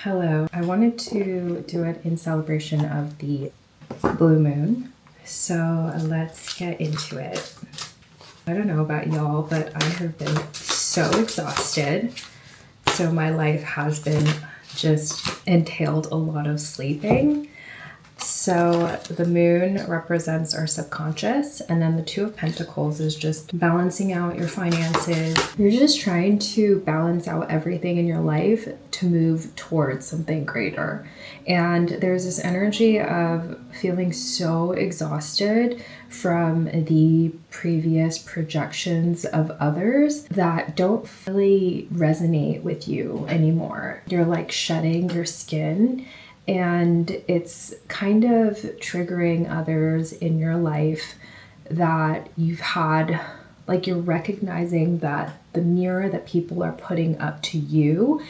Hello. I wanted to do it in celebration of the blue moon. So let's get into it. I don't know about y'all, but I have been so exhausted. So my life has been just entailed a lot of sleeping. So the moon represents our subconscious, and then the Two of Pentacles is just balancing out your finances. You're just trying to balance out everything in your life to move towards something greater. And there's this energy of feeling so exhausted from the previous projections of others that don't really resonate with you anymore. You're like shedding your skin. And it's kind of triggering others in your life that you've had, like you're recognizing that the mirror that people are putting up to you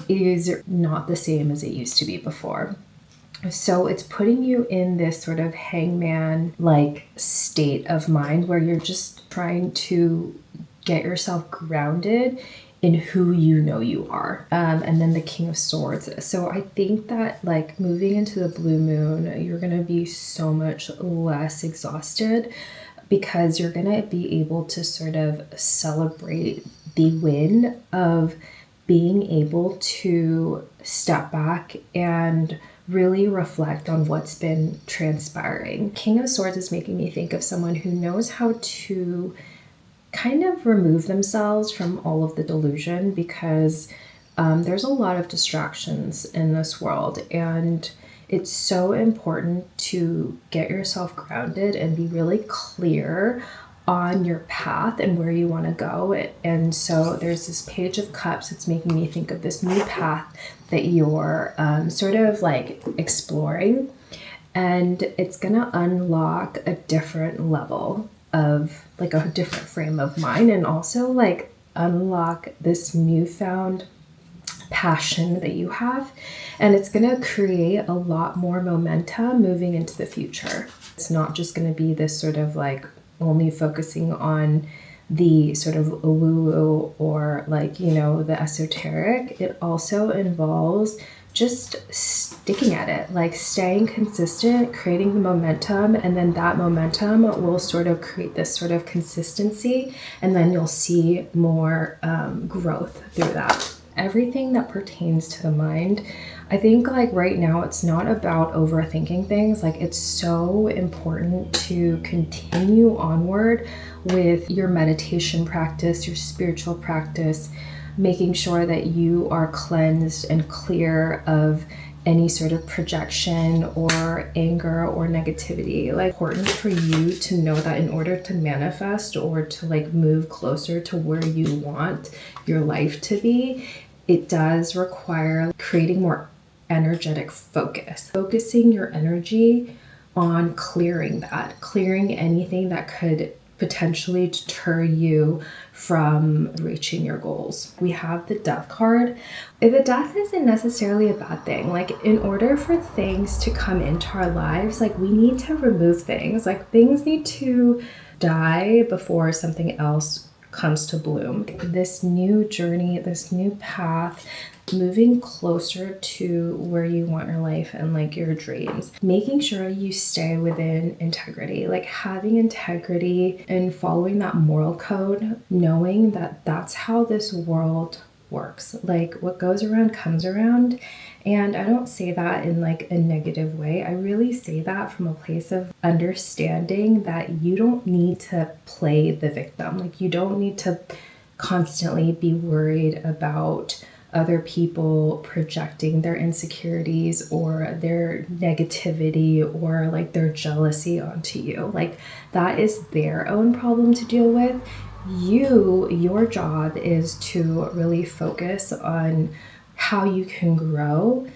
is not the same as it used to be before. So it's putting you in this sort of hangman like state of mind where you're just trying to get yourself grounded in who you know you are. And then the King of Swords. So I think that like moving into the blue moon, you're going to be so much less exhausted because you're going to be able to sort of celebrate the win of being able to step back and really reflect on what's been transpiring. King of Swords is making me think of someone who knows how to kind of remove themselves from all of the delusion because there's a lot of distractions in this world, and it's so important to get yourself grounded and be really clear on your path and where you want to go. And so there's this Page of Cups. It's making me think of this new path that you're sort of like exploring, and it's gonna unlock a different level of like a different frame of mind, and also like unlock this newfound passion that you have, and it's going to create a lot more momentum moving into the future. It's not just going to be this sort of like only focusing on the sort of woo-woo or like, you know, the esoteric. It also involves just sticking at it, like staying consistent, creating the momentum, and then that momentum will sort of create this sort of consistency, and then you'll see more growth through that. Everything that pertains to the mind, I think like right now it's not about overthinking things. Like it's so important to continue onward with your meditation practice, your spiritual practice, making sure that you are cleansed and clear of any sort of projection or anger or negativity. Like important for you to know that in order to manifest or to like move closer to where you want your life to be, it does require creating more energetic focus, focusing your energy on clearing anything that could potentially deter you from reaching your goals. We have the Death card. The death isn't necessarily a bad thing. Like in order for things to come into our lives, like we need to remove things. Like things need to die before something else comes to bloom. This new journey, this new path, moving closer to where you want your life and like your dreams, making sure you stay within integrity, like having integrity and following that moral code, knowing that that's how this world works. Like what goes around comes around. And I don't say that in like a negative way. I really say that from a place of understanding that you don't need to play the victim. Like you don't need to constantly be worried about other people projecting their insecurities or their negativity or like their jealousy onto you. Like that is their own problem to deal with. Your job is to really focus on how you can grow,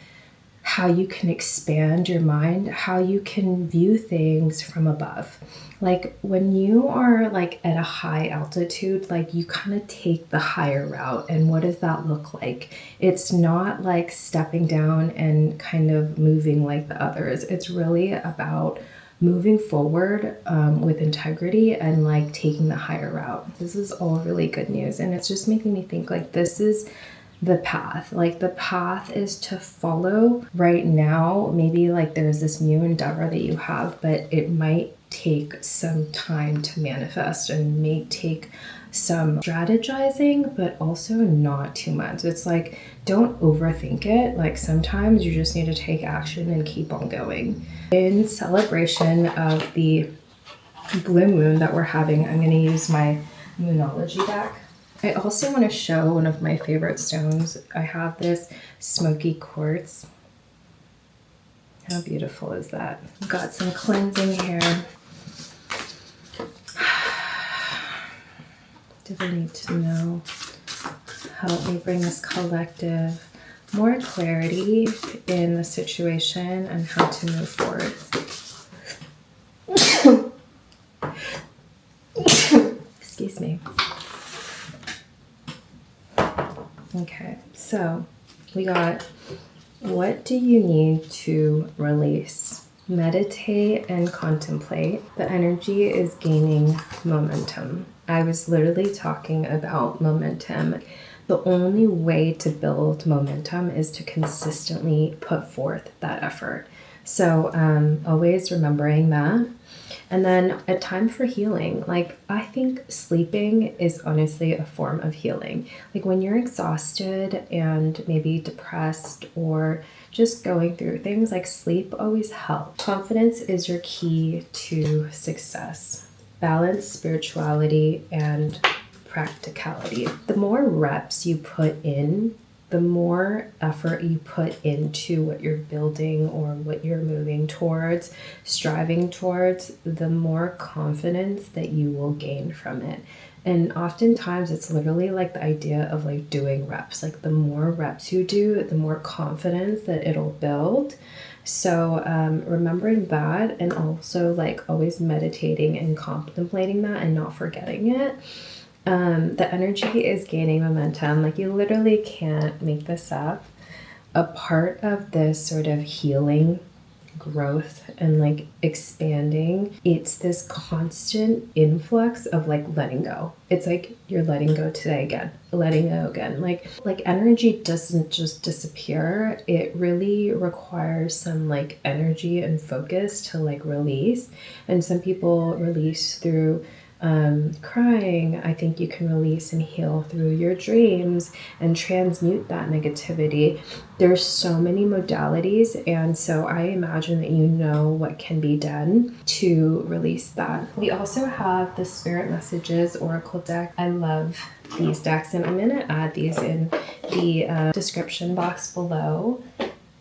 how you can expand your mind, how you can view things from above. Like when you are like at a high altitude, like you kind of take the higher route. And what does that look like? It's not like stepping down and kind of moving like the others. It's really about moving forward with integrity and like taking the higher route. This is all really good news. And it's just making me think like this is the path. Like the path is to follow right now. Maybe like there's this new endeavor that you have, but it might take some time to manifest and may take some strategizing, but also not too much. It's like, don't overthink it. Like sometimes you just need to take action and keep on going. In celebration of the blue moon that we're having, I'm going to use my Moonology deck. I also want to show one of my favorite stones. I have this smoky quartz. How beautiful is that? Got some cleansing here. Do they need to know? Help me bring this collective more clarity in the situation and how to move forward. Excuse me. Okay, so we got, what do you need to release? Meditate and contemplate. The energy is gaining momentum. I was literally talking about momentum. The only way to build momentum is to consistently put forth that effort. So always remembering that. And then a time for healing. Like, I think sleeping is honestly a form of healing. Like when you're exhausted and maybe depressed or just going through things, like sleep always helps. Confidence is your key to success. Balance, spirituality, and practicality. The more reps you put in, the more effort you put into what you're building or what you're moving towards, striving towards, the more confidence that you will gain from it. And oftentimes it's literally like the idea of like doing reps. Like the more reps you do, the more confidence that it'll build. So remembering that, and also like always meditating and contemplating that and not forgetting it. The energy is gaining momentum. Like you literally can't make this up. A part of this sort of healing, growth, and like expanding, it's this constant influx of like letting go. It's like you're letting go today again, letting go again. Like energy doesn't just disappear. It really requires some like energy and focus to like release. And some people release through crying. I think you can release and heal through your dreams and transmute that negativity. There's so many modalities, and so I imagine that you know what can be done to release that. We also have the Spirit Messages Oracle deck. I love these decks, and I'm going to add these in the description box below.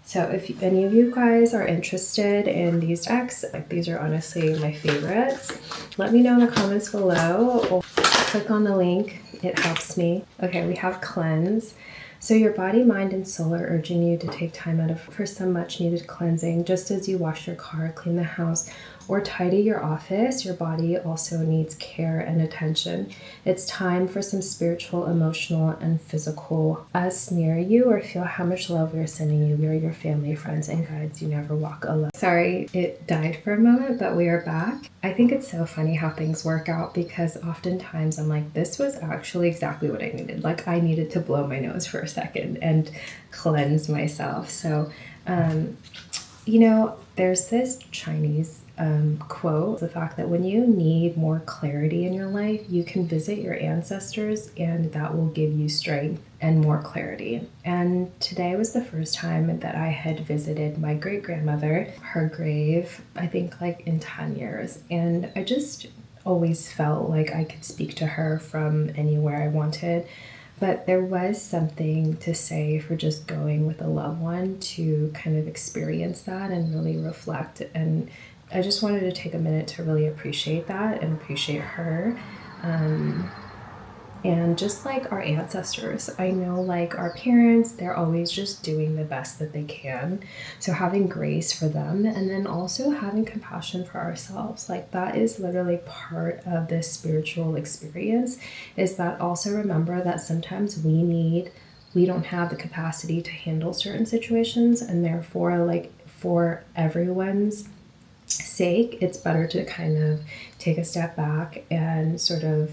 So if any of you guys are interested in these decks, like these are honestly my favorites, let me know in the comments below or click on the link. It helps me. Okay, we have cleanse. So your body, mind, and soul are urging you to take time out for some much needed cleansing. Just as you wash your car, clean the house, or tidy your office, your body also needs care and attention. It's time for some spiritual, emotional, and physical. Us near you or feel how much love we are sending you. We are your family, friends, and guides. You never walk alone. Sorry, it died for a moment, but we are back. I think it's so funny how things work out, because oftentimes I'm like, this was actually exactly what I needed. Like I needed to blow my nose for a second and cleanse myself. So, you know, there's this Chinese quote, the fact that when you need more clarity in your life, you can visit your ancestors and that will give you strength and more clarity. And today was the first time that I had visited my great-grandmother, her grave, I think like in 10 years. And I just always felt like I could speak to her from anywhere I wanted. But there was something to say for just going with a loved one to kind of experience that and really reflect. And I just wanted to take a minute to really appreciate that and appreciate her. And just like our ancestors, I know like our parents, they're always just doing the best that they can. So having grace for them, and then also having compassion for ourselves, like that is literally part of this spiritual experience, is that also remember that sometimes we don't have the capacity to handle certain situations, and therefore like for everyone's sake, it's better to kind of take a step back and sort of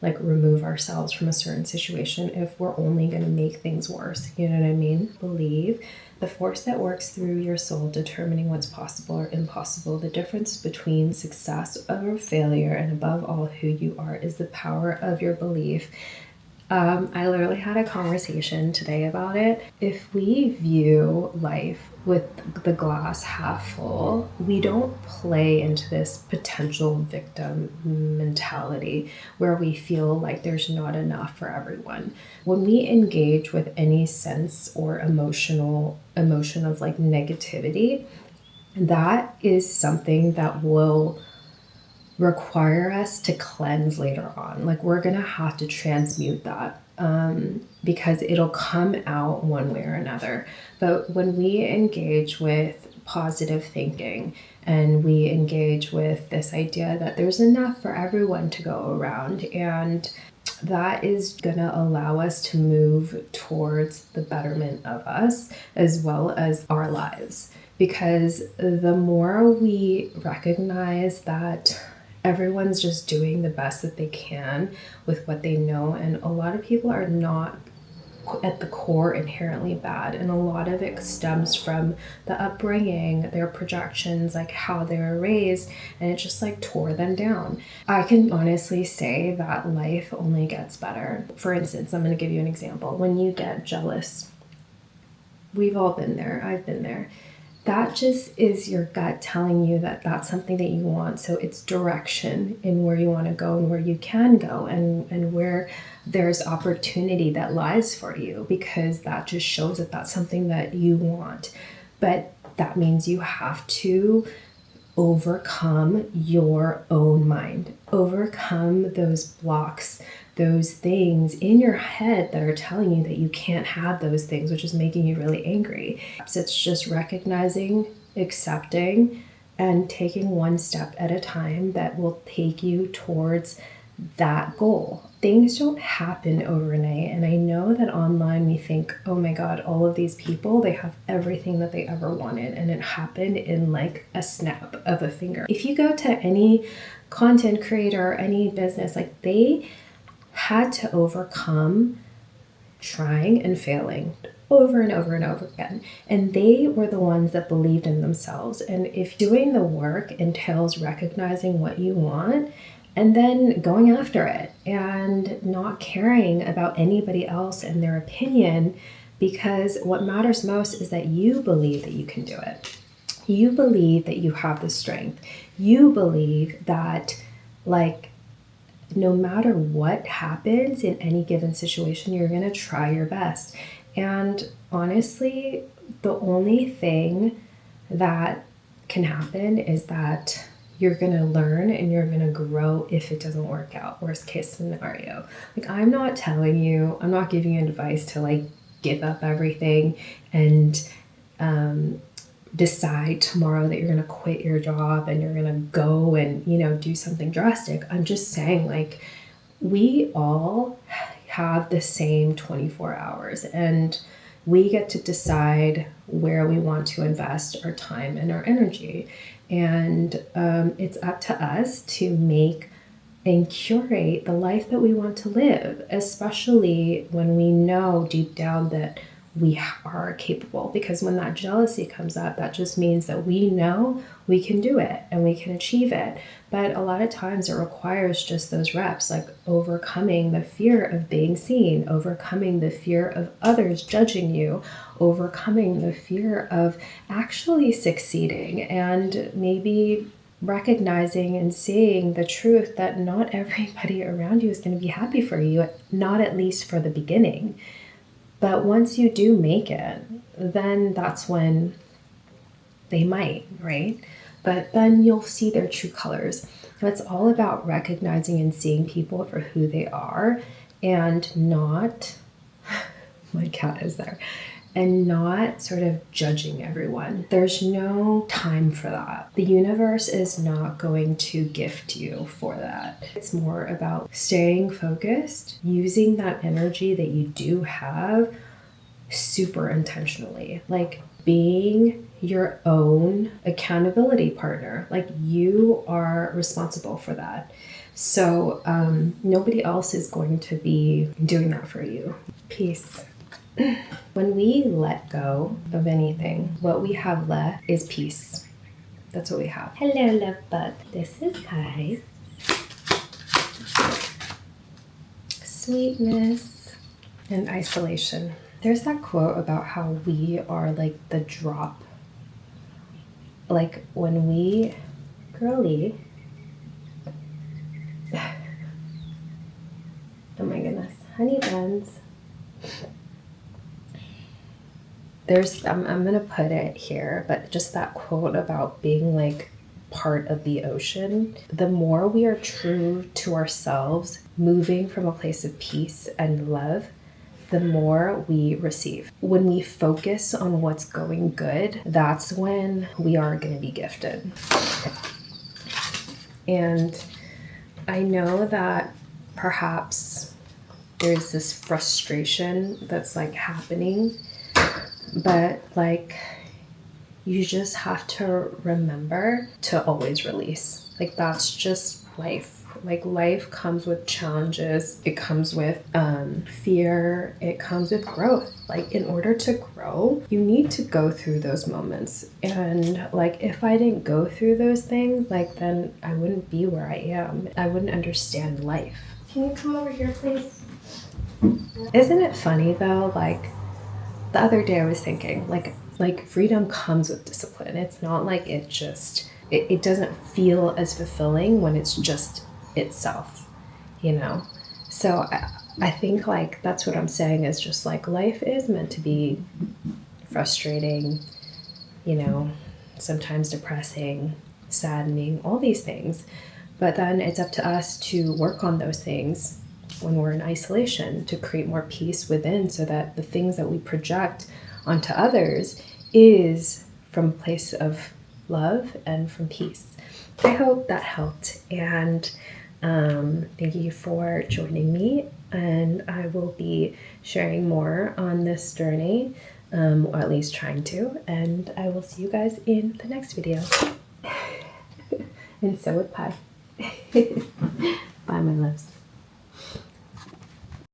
like remove ourselves from a certain situation if we're only going to make things worse. You know what I mean? Believe the force that works through your soul determining what's possible or impossible. The difference between success or failure and above all who you are is the power of your belief. I literally had a conversation today about it. If we view life with the glass half full, we don't play into this potential victim mentality where we feel like there's not enough for everyone. When we engage with any sense or emotion of like negativity, that is something that will require us to cleanse later on. Like we're gonna have to transmute that because it'll come out one way or another. But when we engage with positive thinking and we engage with this idea that there's enough for everyone to go around, and that is gonna allow us to move towards the betterment of us as well as our lives. Because the more we recognize that everyone's just doing the best that they can with what they know. And a lot of people are not at the core inherently bad. And a lot of it stems from the upbringing, their projections, like how they were raised, and it just like tore them down. I can honestly say that life only gets better. For instance, I'm going to give you an example. When you get jealous, we've all been there. I've been there. That just is your gut telling you that that's something that you want. So it's direction in where you want to go and where you can go and where there's opportunity that lies for you, because that just shows that that's something that you want. But that means you have to overcome your own mind, overcome those blocks, those things in your head that are telling you that you can't have those things, which is making you really angry. So it's just recognizing, accepting, and taking one step at a time that will take you towards that goal. Things don't happen overnight. And I know that online we think, oh my God, all of these people, they have everything that they ever wanted. And it happened in like a snap of a finger. If you go to any content creator, any business, like they had to overcome trying and failing over and over and over again. And they were the ones that believed in themselves. And if doing the work entails recognizing what you want and then going after it and not caring about anybody else and their opinion, because what matters most is that you believe that you can do it. You believe that you have the strength. You believe that, like, no matter what happens in any given situation, you're going to try your best. And honestly, the only thing that can happen is that you're going to learn and you're going to grow if it doesn't work out. Worst case scenario. Like, I'm not telling you, I'm not giving you advice to like give up everything and decide tomorrow that you're going to quit your job and you're going to go and, you know, do something drastic. I'm just saying, like, we all have the same 24 hours and we get to decide where we want to invest our time and our energy. And it's up to us to make and curate the life that we want to live, especially when we know deep down that we are capable. Because when that jealousy comes up, that just means that we know we can do it and we can achieve it. But a lot of times it requires just those reps, like overcoming the fear of being seen, overcoming the fear of others judging you, overcoming the fear of actually succeeding, and maybe recognizing and seeing the truth that not everybody around you is going to be happy for you, not at least for the beginning. But once you do make it, then that's when they might, right? But then you'll see their true colors. So it's all about recognizing and seeing people for who they are, and not, my cat is there, and not sort of judging everyone. There's no time for that. The universe is not going to gift you for that. It's more about staying focused, using that energy that you do have super intentionally, like being your own accountability partner. Like you are responsible for that. So nobody else is going to be doing that for you. Peace. When we let go of anything, what we have left is peace. That's what we have. Hello, love bug. This is Kai. Sweetness and isolation. There's that quote about how we are like the drop. Like when we, girly. Oh my goodness. Honey buns. I'm gonna put it here, but just that quote about being like part of the ocean. The more we are true to ourselves, moving from a place of peace and love, the more we receive. When we focus on what's going good, that's when we are going to be gifted. And I know that perhaps there's this frustration that's like happening, but like you just have to remember to always release. Like that's just life. Like life comes with challenges. It comes with fear. It comes with growth. Like in order to grow, you need to go through those moments. And like if I didn't go through those things, like then I wouldn't be where I am. I wouldn't understand life. Can you come over here, please? Isn't it funny though? Like the other day I was thinking, like freedom comes with discipline. It's not like it just it doesn't feel as fulfilling when it's just itself, you know? So I think like that's what I'm saying is just like life is meant to be frustrating, you know, sometimes depressing, saddening, all these things. But then it's up to us to work on those things when we're in isolation to create more peace within so that the things that we project onto others is from a place of love and from peace. I hope that helped, and thank you for joining me, and I will be sharing more on this journey, or at least trying to, and I will see you guys in the next video. And so would Pi. Bye, my loves.